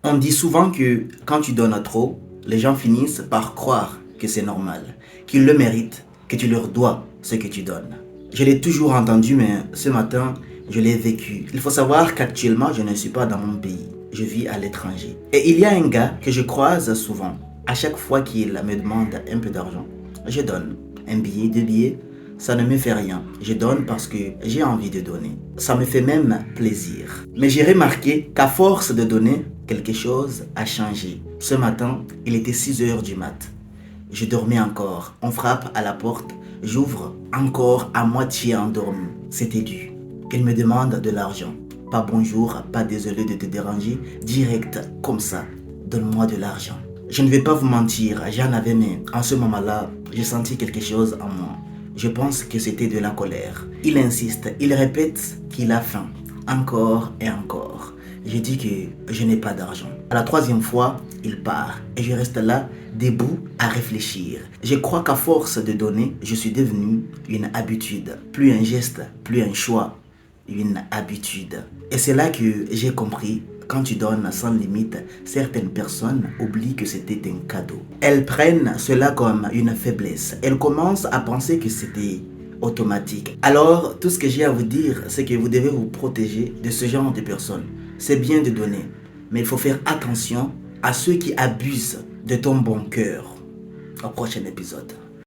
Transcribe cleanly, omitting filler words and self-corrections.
On dit souvent que quand tu donnes trop, les gens finissent par croire que c'est normal, qu'ils le méritent, que tu leur dois ce que tu donnes. Je l'ai toujours entendu, mais ce matin, je l'ai vécu. Il faut savoir qu'actuellement, je ne suis pas dans mon pays. Je vis à l'étranger. Et il y a un gars que je croise souvent. À chaque fois qu'il me demande un peu d'argent, je donne. Un billet, deux billets, ça ne me fait rien. Je donne parce que j'ai envie de donner. Ça me fait même plaisir. Mais j'ai remarqué qu'à force de donner, quelque chose a changé. Ce matin, il était 6 heures du mat. Je dormais encore. On frappe à la porte. J'ouvre encore à moitié endormi. C'était dû. Il me demande de l'argent. Pas bonjour, pas désolé de te déranger. Direct, comme ça. Donne-moi de l'argent. Je ne vais pas vous mentir, j'en avais mais en ce moment-là, j'ai senti quelque chose en moi. Je pense que c'était de la colère. Il insiste, il répète qu'il a faim. Encore et encore. Je dis que je n'ai pas d'argent. À la troisième fois, il part et je reste là, debout, à réfléchir. Je crois qu'à force de donner, je suis devenu une habitude. Plus un geste, plus un choix, une habitude. Et c'est là que j'ai compris. Quand tu donnes sans limite, certaines personnes oublient que c'était un cadeau. Elles prennent cela comme une faiblesse. Elles commencent à penser que c'était automatique. Alors, tout ce que j'ai à vous dire, c'est que vous devez vous protéger de ce genre de personnes. C'est bien de donner, mais il faut faire attention à ceux qui abusent de ton bon cœur. Au prochain épisode.